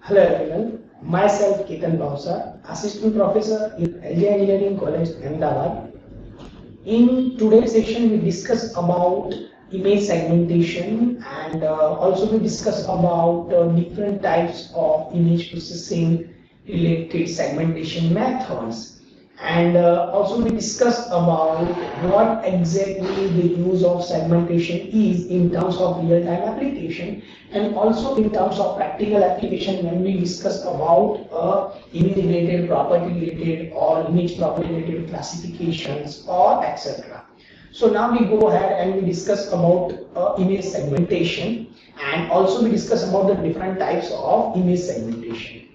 Hello everyone, myself Ketan Bhavsar, Assistant Professor in LJ Engineering College, Ahmedabad. In today's session, we discuss about image segmentation and also we discuss about different types of image processing related segmentation methods. And also we discuss about what exactly the use of segmentation is in terms of real-time application and also in terms of practical application when we discuss about image related, property related or image property related classifications or etc. So now we go ahead and we discuss about image segmentation and also we discuss about the different types of image segmentation.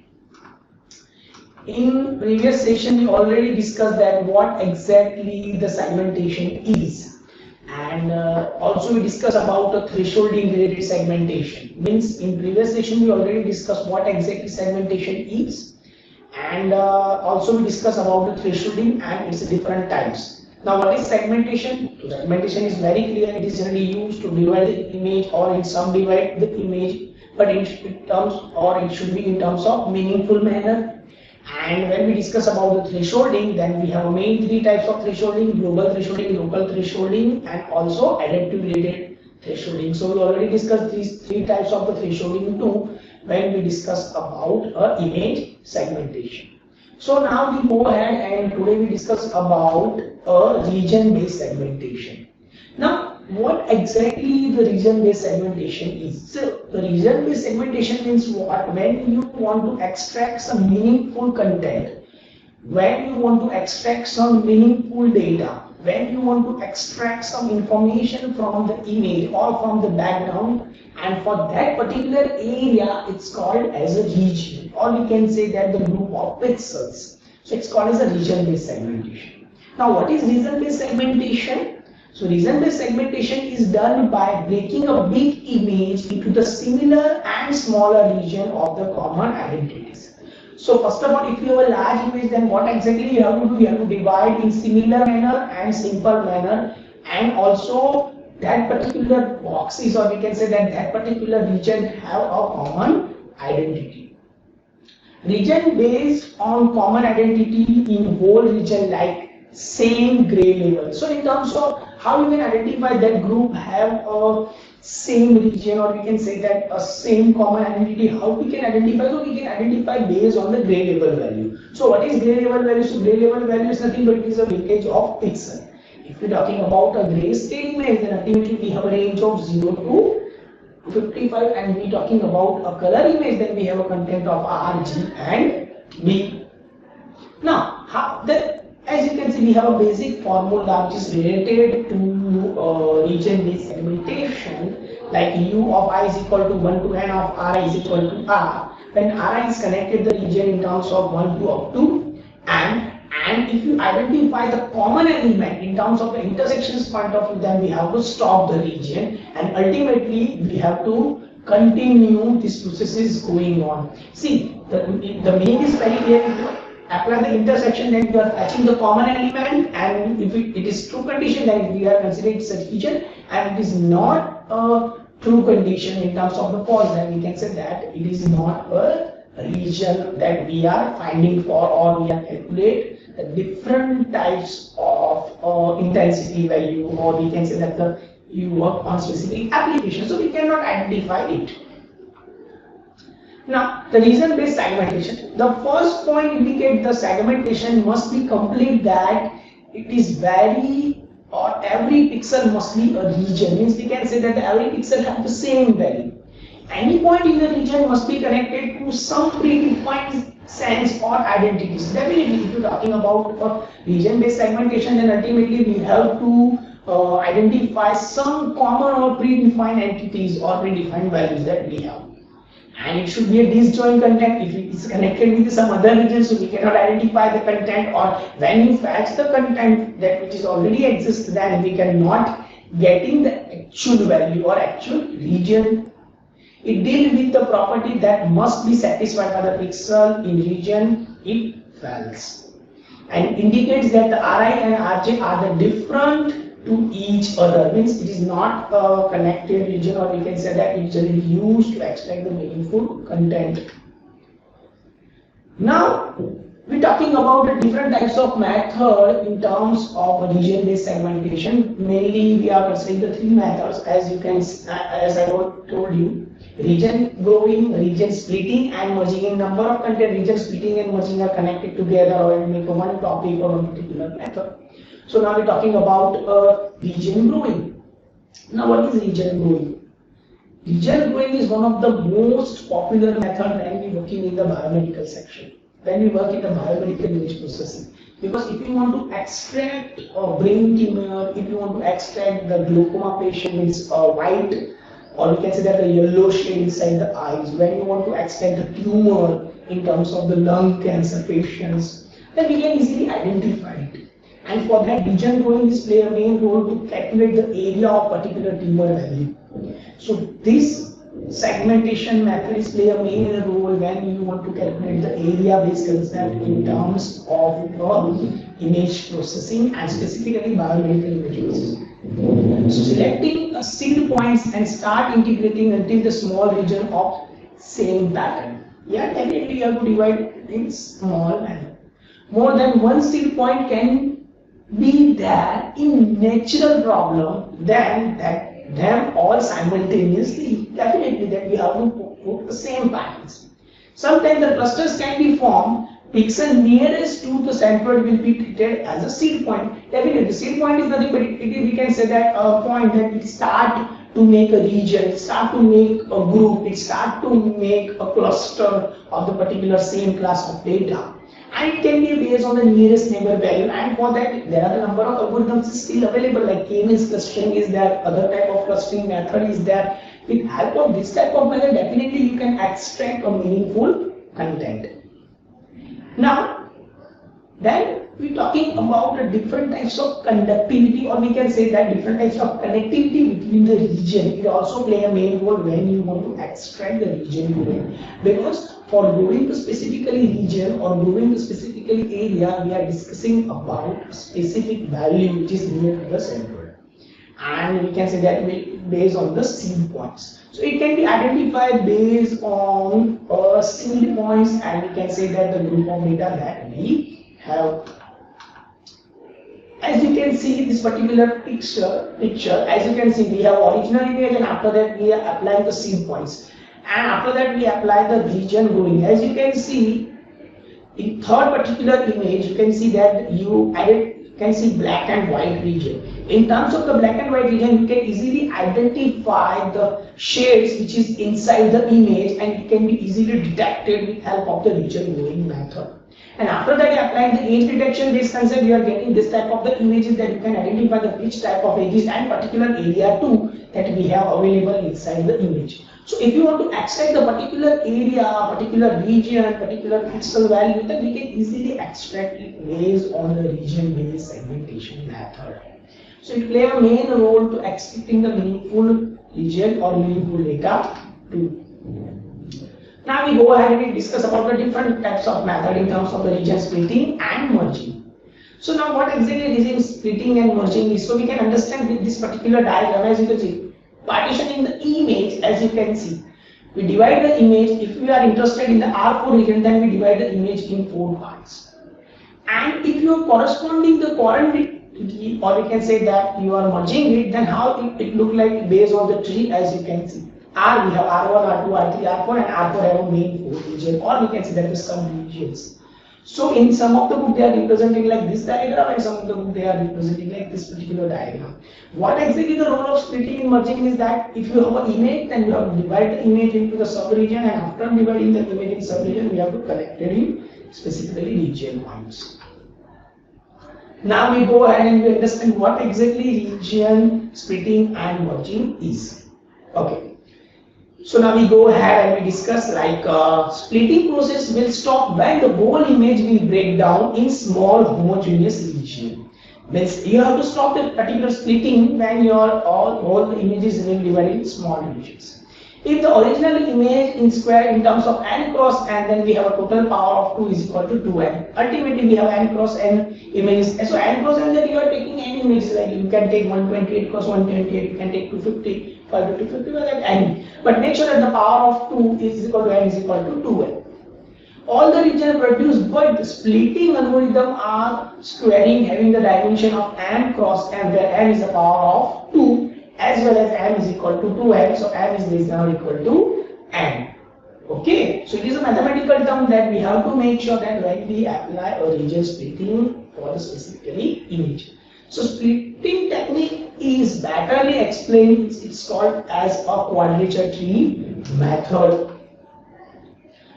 In previous session, we already discussed that what exactly the segmentation is, and also we discussed about the thresholding related segmentation. Means in previous session we already discussed what exactly segmentation is, and also we discussed about the thresholding and its different types. Now, what is segmentation? So segmentation is very clear. It is generally used to divide the image or in some divide the image, but in terms or it should be in terms of meaningful manner. And when we discuss about the thresholding, then we have main three types of thresholding: global thresholding, local thresholding, and also adaptive related thresholding. So we already discussed these three types of the thresholding too when we discuss about image segmentation. So now we go ahead and today we discuss about a region-based segmentation. Now, what exactly the region-based segmentation is? So, the region-based segmentation means what? When you want to extract some meaningful content, when you want to extract some meaningful data, when you want to extract some information from the image or from the background, and for that particular area, it's called as a region, or we can say that the group of pixels. So, it's called as a region-based segmentation. Now, what is region-based segmentation? So region-based segmentation is done by breaking a big image into the similar and smaller region of the common identities. So first of all, if you have a large image, then what exactly you have to do? You have to divide in similar manner and simple manner, and also that particular boxes, or we can say that that particular region have a common identity. Region based on common identity in whole region like same gray level. So in terms of how you can identify that group have a same region, or we can say that a same common identity, how we can identify? So we can identify based on the gray level value. So what is gray level value? So gray level value is nothing but it is a weightage of pixel. If we're talking about a grayscale image, then ultimately we have a range of 0 to 55, and we talking about a color image, then we have a content of R, G and B. Now, as you can see, we have a basic formula which is related to region-based segmentation, like U of I is equal to 1 to N of R is equal to R. When R is connected the region in terms of 1 to up to and if you identify the common element in terms of the intersections point of view, then we have to stop the region and ultimately we have to continue this process is going on. See, the meaning is very clear. Apply the intersection, then we are fetching the common element, and if it is true condition, then we are considering such region, and it is not a true condition in terms of the false, then we can say that it is not a region that we are finding for, or we are calculate the different types of intensity value, or we can say that you work on specific application, so we cannot identify it. Now, the region-based segmentation. The first point indicate the segmentation must be complete, that it is very or every pixel must be a region. Means we can say that every pixel have the same value. Any point in the region must be connected to some predefined sense or identities. Definitely, if you're talking about region-based segmentation, then ultimately we have to identify some common or predefined entities or predefined values that we have. And it should be a disjoint content. If it is connected with some other region, so we cannot identify the content, or when you fetch the content that which is already exists, then we cannot getting the actual value or actual region. It deals with the property that must be satisfied by the pixel in region if false, and indicates that the Ri and Rj are the different to each other. Means it is not a connected region, or we can say that it is used to extract the meaningful content. Now, we're talking about the different types of method in terms of region-based segmentation. Mainly, we are considering the three methods, as you can, as I told you: region growing, region splitting, and merging. In number of content, region splitting and merging are connected together, or make one topic or one particular method. So now we're talking about region growing. Now, what is region growing? Region growing is one of the most popular method when we working in the biomedical section. When we work in the biomedical image processing. Because if you want to extract brain tumor, if you want to extract the glaucoma patient is white, or we can say that the yellow shade inside the eyes, when you want to extract the tumor in terms of the lung cancer patients, then we can easily identify it. And for that, region growing is play a main role to calculate the area of particular tumor value. So this segmentation method is play a main role when you want to calculate the area-based concept in terms of image processing and specifically biomedical image processing. So selecting a seed points and start integrating until the small region of same pattern. Yeah, definitely you have to divide it in small manner. More than one seed point can be there in natural problem, then that them all simultaneously, definitely that we have to put the same patterns. Sometimes the clusters can be formed, pixel nearest to the centroid will be treated as a seed point. Definitely, the seed point is nothing but we can say that a point that it start to make a region, it start to make a group, it start to make a cluster of the particular same class of data. And it can be based on the nearest neighbor value, and for that there are the number of algorithms still available, like k-means clustering is there, other type of clustering method is there. With help of this type of method, definitely you can extract a meaningful content. Now, then we're talking about the different types of conductivity, or we can say that different types of connectivity between the region. It also play a main role when you want to extract the region growing. Because for growing to specifically region or growing to specifically area, we are discussing about a specific value which is near to the center. And we can say that based on the seed points. So it can be identified based on seed points, and we can say that the group of data that we have. As you can see this particular picture, as you can see we have original image, and after that we are applying the seed points. And after that we apply the region growing. As you can see, in third particular image, you can see that you can see black and white region. In terms of the black and white region, you can easily identify the shades which is inside the image, and it can be easily detected with help of the region growing method. And after that, applying the age detection based concept, you are getting this type of the images that you can identify the which type of edges and particular area too that we have available inside the image. So if you want to extract the particular area, particular region, particular pixel value, then we can easily extract it based on the region-based segmentation method. So it play a main role to extracting the meaningful region or meaningful data too. Now we go ahead and we discuss about the different types of method in terms of the region splitting and merging. So now what exactly region splitting and merging is? So we can understand with this particular diagram, as you can see, partitioning the image, as you can see. We divide the image. If we are interested in the R4 region, then we divide the image in 4 parts. And if you are corresponding the quantity, or we can say that you are merging it, then how it look like based on the tree, as you can see. R, we have R1, R2, R3, R4, and R4 have a main 4 region, or we can say that the sub-regions. So in some of the book they are representing like this diagram, and some of the book they are representing like this particular diagram. What exactly the role of splitting and merging is that if you have an image, then you have to divide the image into the sub-region, and after dividing the image in sub-region, we have to connect it in specifically region points. Now we go ahead and we understand what exactly region splitting and merging is. Okay. So now we go ahead and we discuss like splitting process will stop when the whole image will break down in small homogeneous region. Means you have to stop the particular splitting when your all the images will be divided in small regions. If the original image in square in terms of n cross n, then we have a total power of 2 is equal to 2n. Ultimately we have n cross n images. So n cross n, then you are taking any images, like you can take 128 cross 128, you can take 250, 550, like any. But make sure that the power of 2 is equal to n is equal to 2n. All the regions are produced, but the splitting algorithm are squaring, having the dimension of m cross m, where m is the power of 2, as well as m is equal to 2m, so m is less than or equal to n. Okay, so it is a mathematical term that we have to make sure that when we apply a region splitting for the specifically image. So splitting technique is betterly explained. It's called as a quadrature tree method.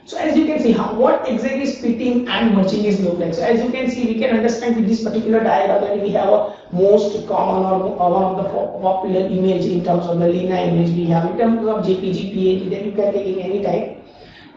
So as you can see, what exactly splitting and merging is look like. So as you can see, we can understand with this particular diagram that we have a most common or one of the popular image in terms of the linear image we have in terms of JPG, PNG, that you can take in any type,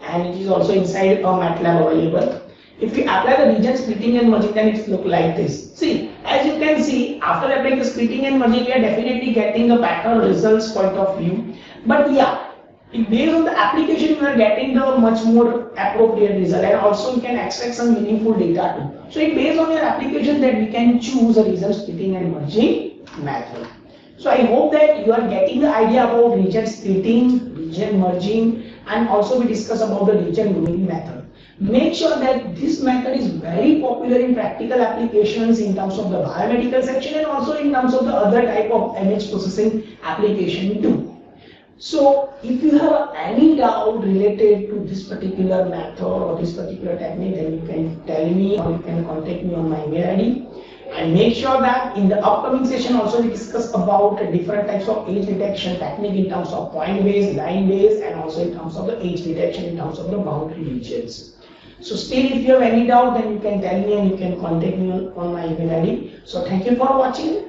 and it is also inside a MATLAB available. If we apply the region splitting and merging, then it look like this. See, as you can see, after applying the splitting and merging, we are definitely getting a better results point of view. But yeah, based on the application, you are getting the much more appropriate result, and also you can extract some meaningful data too. So it based on your application that we can choose a region splitting and merging method. So I hope that you are getting the idea about region splitting, region merging, and also we discuss about the region grouping method. Make sure that this method is very popular in practical applications in terms of the biomedical section and also in terms of the other type of image processing application too. So if you have any doubt related to this particular method or this particular technique, then you can tell me or you can contact me on my email ID. And make sure that in the upcoming session also we discuss about different types of age detection technique in terms of point based, line based, and also in terms of the age detection in terms of the boundary regions. So still, if you have any doubt, then you can tell me and you can contact me on my email ID. So thank you for watching.